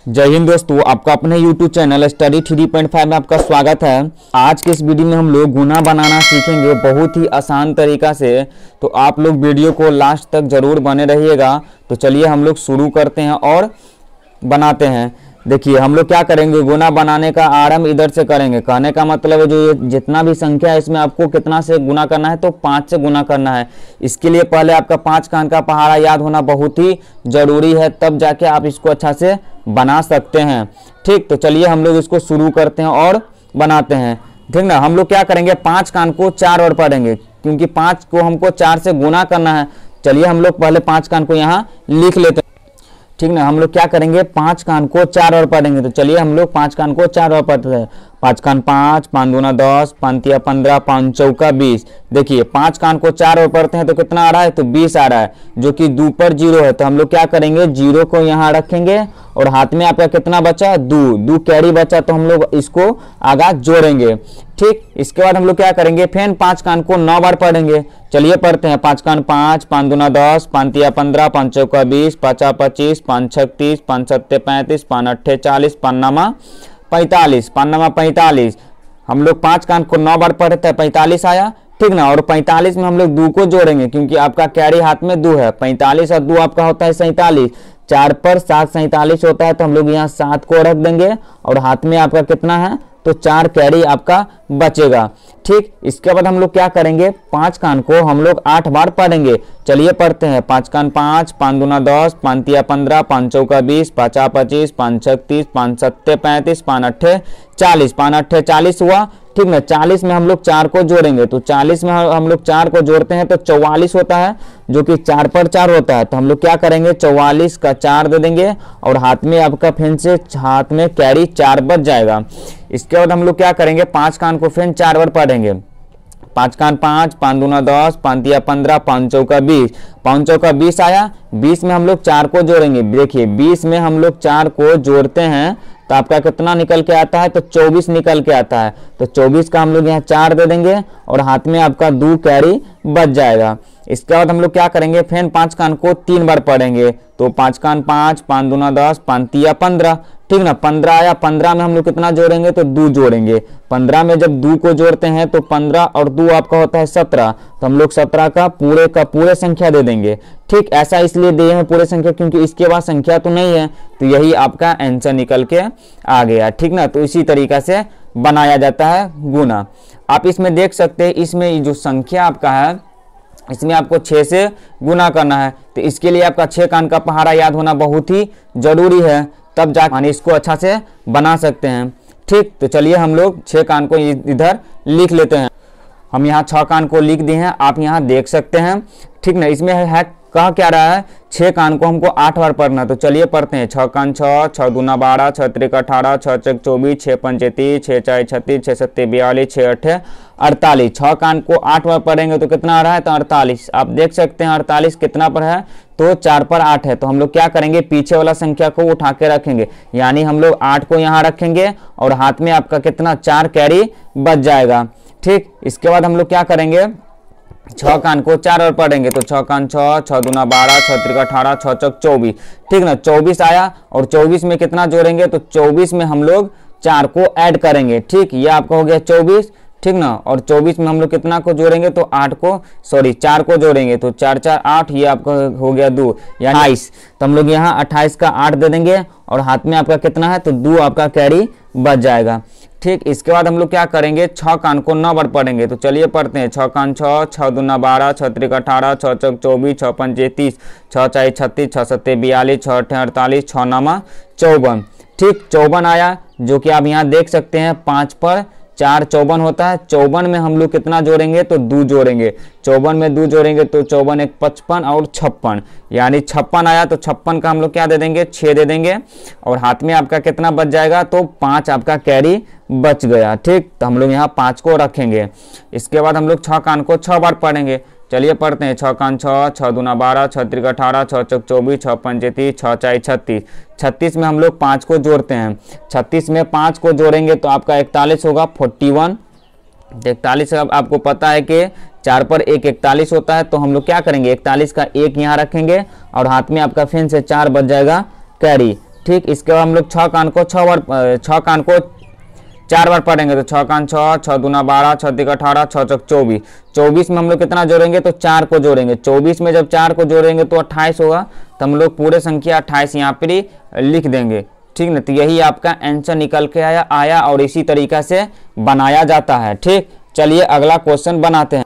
जय हिंद दोस्तों, आपका अपने YouTube चैनल स्टडी 3.5 में आपका स्वागत है। आज के इस वीडियो में हम लोग गुना बनाना सीखेंगे बहुत ही आसान तरीका से। तो आप लोग वीडियो को लास्ट तक जरूर बने रहिएगा। तो चलिए हम लोग शुरू करते हैं और बनाते हैं। देखिए हम लोग क्या करेंगे, गुना बनाने का आरंभ इधर से करेंगे। कहने का मतलब है जो ये जितना भी संख्या है इसमें आपको कितना से गुना करना है, तो 5 से गुना करना है। इसके लिए पहले आपका 5 का अंक का पहाड़ा याद होना बहुत ही जरूरी है, तब जाके आप इसको अच्छा से बना सकते हैं। ठीक, तो चलिए हम लोग इसको शुरू करते हैं और बनाते हैं। ठीक ना, हम लोग क्या करेंगे, 5 का अंक को 4 और पढ़ेंगे क्योंकि 5 को हमको 4 से गुना करना है। चलिए हम लोग पहले 5 का अंक को यहाँ लिख लेते हैं। ठीक ना, हम लोग क्या करेंगे, 5 का अंक को 4 और पढ़ेंगे। तो चलिए हम लोग 5 का अंक को 4 और पढ़ते हैं। 5 का अंक 5, 5 दूना 10, 5 तिया 15, 5 चौका 20। देखिए 5 का अंक को 4 और पढ़ते हैं तो कितना आ रहा है, तो 20 आ रहा है, जो कि 2 पर 0 है। तो हम लोग क्या करेंगे, 0 को यहाँ रखेंगे और हाथ में आपका कितना बचा, 2 कैरी बचा, तो हम लोग इसको आगा जोड़ेंगे। ठीक, इसके बाद हम लोग क्या करेंगे, फिर 5 का अंक को 9 बार पढ़ेंगे। चलिए पढ़ते हैं। 5 का अंक 5, 5 दूना 10, 5 तिया 15, 5 चौका 20, 5 25, 5 6 30, 5 7 35, 5 8 40, 5 9 45, 5 9 45। हम लोग 5 का अंक को 9 बार पढ़ते हैं, 45 आया। ठीक ना, और 45 में हम लोग 2 को जोड़ेंगे क्योंकि आपका कैरी हाथ में 2 है। 45 और 2 आपका होता है 47। 4 पर 7 47 होता है, तो हम लोग यहाँ 7 को रख देंगे और हाथ में आपका कितना है, तो 4 कैरी आपका बचेगा। ठीक, इसके बाद हम लोग क्या करेंगे, 5 का अंक को हम लोग 8 बार पढ़ेंगे। चलिए पढ़ते हैं। 5 का अंक 5, 5 दूना 10, 5 तिया 15, 5 चौका 20, 5 25, 5 6 30, 5 7 35, 5 8 40, 5 8 40 हुआ। ठीक ना, 40 में हम लोग 4 को जोड़ेंगे। तो 40 में हम लोग 4 को जोड़ते हैं तो 44 होता है, जो कि 4 पर 4 होता है। तो हम लोग क्या करेंगे, 44 का 4 दे देंगे और हाथ में आपका फिर से हाथ में कैरी 4 बच जाएगा। इसके बाद हम लोग क्या करेंगे, 5 का अंक को फिर 4 बार पढ़ेंगे। 5 का अंक 5, 5 दूना 10, 5 तिया 15, 5 चौका 20, 5 चौका 20 आया। 20 में हम लोग 4 को जोड़ेंगे। देखिए 20 में हम लोग 4 को जोड़ते हैं तो आपका कितना निकल के आता है, तो 24 निकल के आता है। तो 24 का हम लोग यहाँ 4 दे देंगे और हाथ में आपका 2 कैरी बच जाएगा। इसके बाद हम लोग क्या करेंगे, फिर 5 का अंक को 3 बार पढ़ेंगे। तो 5 का अंक 5, 5 दूना 10, 5 तिया 15। ठीक ना, 15 आया। 15 में हम लोग कितना जोड़ेंगे, तो 2 जोड़ेंगे। 15 में जब 2 को जोड़ते हैं तो 15 और 2 आपका होता है 17। तो हम लोग 17 का पूरे संख्या दे देंगे। ठीक, ऐसा इसलिए दिए हैं पूरे संख्या क्योंकि इसके बाद संख्या तो नहीं है, तो यही आपका आंसर निकल के आ गया। ठीक ना, तो इसी तरीका से बनाया जाता है गुना। आप इसमें देख सकते हैं, इसमें जो संख्या आपका है इसमें आपको 6 से गुना करना है। तो इसके लिए आपका 6 का अंक का पहाड़ा याद होना बहुत ही जरूरी है, तब जाकर इसको अच्छा से बना सकते हैं। ठीक, तो चलिए हम लोग 6 का अंक को इधर लिख लेते हैं। हम यहाँ 6 का अंक को लिख दिए हैं, आप यहाँ देख सकते हैं। ठीक ना, इसमें है कह क्या रहा है, 6 का अंक को हमको 8 बार पढ़ना। तो चलिए पढ़ते हैं। 6 का अंक 6, 6 दूना 12, 6 त्रिक 18, 6 चौक 24, 6 पंचे 30, 6 चार 36, 6 सत्ते 42, 6 8 48। 6 का अंक को 8 बार पढ़ेंगे तो कितना आ रहा है, तो 48। आप देख सकते हैं 48 कितना पर है, तो 4 पर 8 है। तो हम लोग क्या करेंगे, पीछे वाला संख्या को उठा के रखेंगे, यानी हम लोग 8 को यहाँ रखेंगे और हाथ में आपका कितना 4 कैरी बच जाएगा। ठीक, इसके बाद हम लोग क्या करेंगे, 6 का अंक को 4 और पढ़ेंगे। तो 6 का अंक 6, 6 दूना 12, 6 त्रिक 18, 6 चौक 24। ठीक ना, 24 आया और 24 में कितना जोड़ेंगे, तो 24 में हम लोग 4 को ऐड करेंगे। ठीक, ये आपका हो गया 24। ठीक ना, और 24 में हम लोग कितना को जोड़ेंगे, तो 4 को जोड़ेंगे। तो 4 4 8, ये आपका हो गया 2 यानी 28। तो हम लोग यहाँ 28 का 8 दे देंगे और हाथ में आपका कितना है, तो 2 आपका कैरी बच जाएगा। ठीक, इसके बाद हम लोग क्या करेंगे, 6 का अंक को 9 बार पढ़ेंगे। तो चलिए पढ़ते हैं। 6 का अंक 6, 6 दूना 12, 6 त्रिक 18, 6 चौक 24, 6 पंचे 30, 6 चार 36, 6 सत्ते 42, 6 अठे 48, 6 9 54। ठीक, 54 आया, जो कि आप यहाँ देख सकते हैं 5 पर 4 54 होता है। 54 में हम लोग कितना जोड़ेंगे, तो 2 जोड़ेंगे। 54 में 2 जोड़ेंगे तो 54 एक 55 और 56, यानी 56 आया। तो 56 का हम लोग क्या दे देंगे, 6 दे देंगे और हाथ में आपका कितना बच जाएगा, तो 5 आपका कैरी बच गया। ठीक, तो हम लोग यहाँ 5 को रखेंगे। इसके बाद हम लोग 6 का अंक को 6 बार पढ़ेंगे। चलिए पढ़ते हैं। 6 का अंक 6, 6 दूना 12, 6 त्रिक 18, 6 चौक 24, 6 पंचे 30, 6 चार 36। 36 में हम लोग 5 को जोड़ते हैं। 36 में 5 को जोड़ेंगे तो आपका 41 होगा, 41। 41 आपको पता है कि 4 पर 1 41 होता है। तो हम लोग क्या करेंगे, 41 का 1 यहाँ रखेंगे और हाथ में आपका फिर से 4 बच जाएगा कैरी। ठीक, इसके बाद हम लोग 6 का अंक को 4 बार पढ़ेंगे। तो 6 का 6, 6 दूना 12, 6 तिक 18, 6 चौक 24। 24 में हम लोग कितना जोड़ेंगे? तो 4 को जोड़ेंगे। 24 में जब 4 को जोड़ेंगे तो 28 होगा। तो हम लोग पूरे संख्या 28 यहाँ पर ही लिख देंगे। ठीक ना, तो यही आपका आंसर निकल के आया और इसी तरीका से बनाया जाता है। ठीक, चलिए अगला क्वेश्चन बनाते हैं।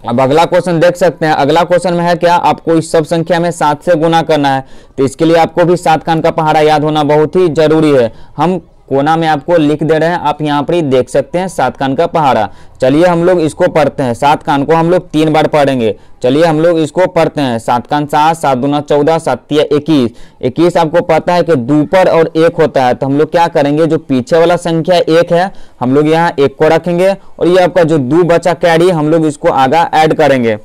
अब अगला क्वेश्चन देख सकते हैं। अगला क्वेश्चन में है क्या, आपको इस सब संख्या में 7 से गुना करना है। तो इसके लिए आपको भी 7 का अंक का पहाड़ा याद होना बहुत ही जरूरी है। हम कोना में आपको लिख दे रहे हैं, आप यहाँ पर ही देख सकते हैं 7 का अंक का पहाड़ा। चलिए हम लोग इसको पढ़ते हैं। 7 का अंक को हम लोग 3 बार पढ़ेंगे। चलिए हम लोग इसको पढ़ते हैं। 7 का 7, 7 दूना 14, 7 तिया 21। 21 आपको पता है कि 2 पर और 1 होता है। तो हम लोग क्या करेंगे, जो पीछे वाला संख्या 1 है हम लोग यहाँ 1 को रखेंगे और ये आपका जो 2 बचा कैरी हम लोग इसको आगा ऐड करेंगे।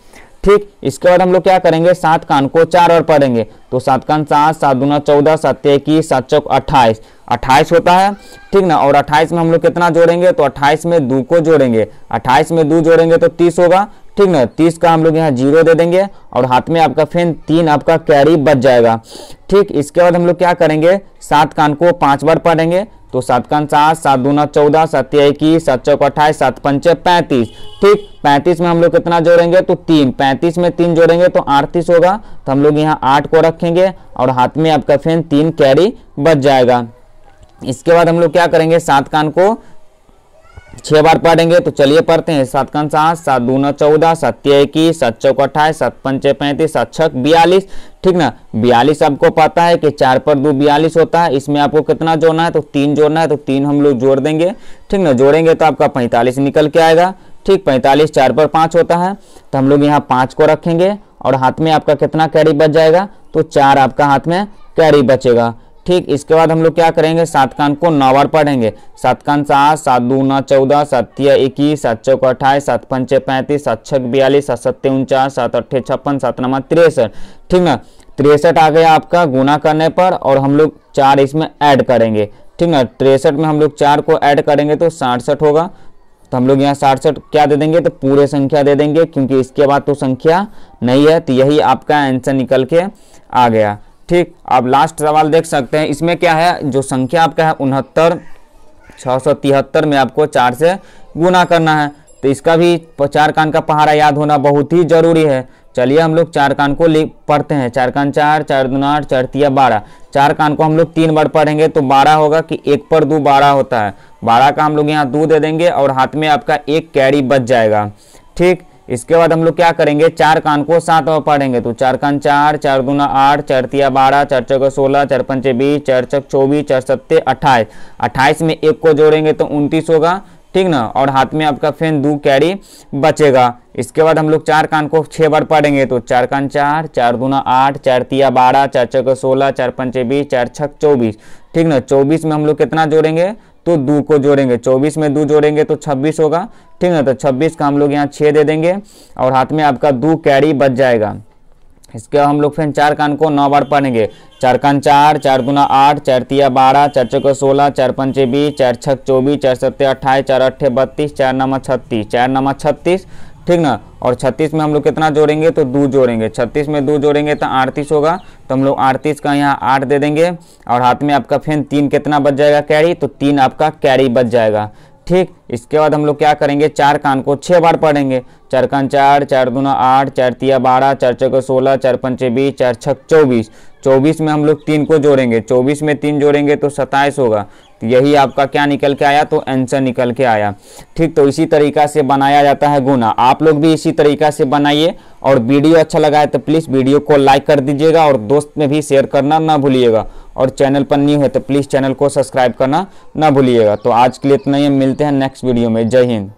ठीक, इसके बाद हम लोग क्या करेंगे, 7 का अंक को 4 और पढ़ेंगे। तो 7 का 7, 7 दूना 14, 7 तिया 21, 7 चौक 28। 28 होता है। ठीक ना, और 28 में हम लोग कितना जोड़ेंगे? तो 28 में 2 को जोड़ेंगे। 28 में 2 जोड़ेंगे तो 30 होगा। ठीक ना, 30 का हम लोग यहाँ 0 दे देंगे और हाथ में आपका फिर 3 आपका कैरी बच जाएगा। ठीक, इसके बाद हम लोग क्या करेंगे, 7 का अंक को 5 बार पढ़ेंगे। तो 7 का 7, 7 दूना 14, 7 तिया 21, 7 चौक 28, 7 पंचे 35। ठीक, 35 में हम लोग कितना जोड़ेंगे? तो 3। 35 में 3 जोड़ेंगे तो 38 होगा। तो हम लोग यहाँ 8 को रखेंगे और हाथ में आपका फिर 3 कैरी बच जाएगा। इसके बाद हम लोग क्या करेंगे, 7 का अंक को 6 बार पढ़ेंगे। तो चलिए पढ़ते हैं। 7 का 7, 7 दूना 14, 7 तिया 21, 7 चौक 28, 7 पंचे 35, 7 छक 42। ठीक ना, 42 आपको पता है कि 4 पर 2 42 होता है। इसमें आपको कितना जोड़ना है? तो 3 जोड़ना है। तो 3 हम लोग जोड़ देंगे। ठीक ना, जोड़ेंगे तो आपका 45 निकल के आएगा। ठीक, 45 4 पर 5 होता है। तो हम लोग यहाँ 5 को रखेंगे और हाथ में आपका कितना कैरी बच जाएगा? तो 4 आपका हाथ में कैरी बचेगा। ठीक, इसके बाद हम लोग क्या करेंगे, 7 का अंक को 9 बार पढ़ेंगे। 7 का 7, 7 दूना 14, 7 तिया 21, 7 चौक 28, 7 पंचे 35, 7 छक 42, 7 सत्ते 49, 7 अट्ठे 56, 7 नमा 63। ठीक ना, 63 आ गया आपका गुना करने पर और हम लोग 4 इसमें ऐड करेंगे। ठीक ना, 63 में हम लोग 4 को ऐड करेंगे तो 67 होगा। तो हम लोग यहाँ 67 क्या दे देंगे? तो पूरे संख्या दे देंगे, क्योंकि इसके बाद तो संख्या नहीं है। तो यही आपका आंसर निकल के आ गया। ठीक, आप लास्ट सवाल देख सकते हैं। इसमें क्या है, जो संख्या आपका है 69,673 में आपको 4 से गुना करना है। तो इसका भी 4 का अंक का पहाड़ा याद होना बहुत ही जरूरी है। चलिए हम लोग 4 का अंक को पढ़ते हैं। 4 का 4, 4 दूना 8, 4 तिया 12। 4 का अंक को हम लोग 3 बार पढ़ेंगे तो 12 होगा कि 1 पर 2 12 होता है। 12 का हम लोग यहाँ 2 दे देंगे और हाथ में आपका 1 कैरी बच जाएगा। ठीक, इसके बाद हम लोग क्या करेंगे, 4 का अंक को 7 बार पढ़ेंगे। तो 4 का 4, 4 दूना 8, 4 तिया 12, 4 चौक 16, 4 पंचे 20, 4 चक 24, 4 सत्ते 28। 28 में 1 को जोड़ेंगे तो 29 होगा। ठीक ना, और हाथ में आपका फिर 2 कैरी बचेगा। इसके बाद हम लोग 4 का अंक को 6 बार पढ़ेंगे। तो 4 का 4, 4 दूना 8, 4 तिया 12, 4 चौक 16, 4 पंचे 20, 4 छक 24। ठीक ना, 24 में हम लोग कितना जोड़ेंगे? तो 2 को जोड़ेंगे। 24 में 2 जोड़ेंगे तो 26 होगा। ठीक है, तो 26 का हम लोग यहाँ 6 दे देंगे और हाथ में आपका 2 कैरी बच जाएगा। इसके बाद हम लोग फिर 4 का अंक को 9 बार पढ़ेंगे। 4 का 4, 4 दूना 8, 4 तिया 12, 4 चौक 16, 4 पंचे 20, 4 छक 24, 4 सत्ते 28, 4 अट्ठे 32, 4 नमा 36, 4 नमा 36। ठीक ना, और 36 में हम लोग कितना जोड़ेंगे? तो 2 जोड़ेंगे। 36 में 2 जोड़ेंगे तो 38 होगा। तो हम लोग 38 का यहाँ 8 दे देंगे और हाथ में आपका फिर 3 कितना बच जाएगा कैरी? तो 3 आपका कैरी बच जाएगा। ठीक, इसके बाद हम लोग क्या करेंगे, 4 का अंक को 6 बार पढ़ेंगे। 4 का 4, 4 दूना 8, 4 तिया 12, 4 चौक 16, 4 पंचे 20, 4 छक 24। 24 में हम लोग 3 को जोड़ेंगे। 24 में 3 जोड़ेंगे तो 27 होगा। तो यही आपका क्या निकल के आया? तो आंसर निकल के आया। ठीक, तो इसी तरीका से बनाया जाता है गुना। आप लोग भी इसी तरीका से बनाइए और वीडियो अच्छा लगा है तो प्लीज़ वीडियो को लाइक कर दीजिएगा और दोस्त में भी शेयर करना ना भूलिएगा। और चैनल पर न्यू है तो प्लीज़ चैनल को सब्सक्राइब करना ना भूलिएगा। तो आज के लिए इतना ही, मिलते हैं नेक्स्ट वीडियो में। जय हिंद।